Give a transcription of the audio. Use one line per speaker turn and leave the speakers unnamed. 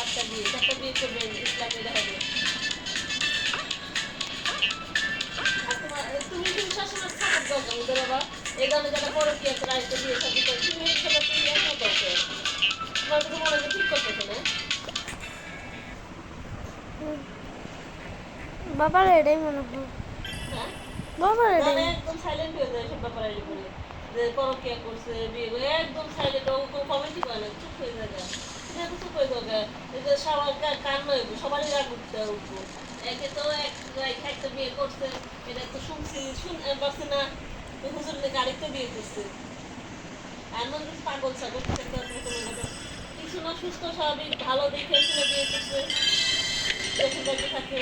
চারটা বিয়ে করবেন ইসলামে দেখাবে। আর তুমি কিন্তু সবসময় সাপোর্ট দাও ওদের বাবা এই ধরনের যারা বড় কি একটা রাইতে বিয়ে শাদী করে তুমি এর সাথে তুমি একমত হচ্ছে তোমার তো মনে হয় ঠিক করতেছে না
বাবার এটাই মনে হয়।
হ্যাঁ
বাবার এটাই
মানে একদম সাইলেন্ট হয়ে যায় সব ব্যাপারে বলে যে পরকিয়া করছে বিয়ে করে একদম সাইলেন্ট ও কোনো কমেন্টই করে না চুপ হয়ে যায় তুমি এত চুপ হয়ে যাবে এই যে সবার কান্না হইব সবারই রাগ উঠতে উঠবো একে তো একটা বিয়ে করছে এটা তো শুনছি পারছি না হুজুর নাকি আরেকটা বিয়ে করছে এমন কিছু পাগল ছাগল কিছু না সুস্থ স্বাভাবিক ভালো দেখে শুনে বিয়ে করছে দেশের বাড়িতে থাকে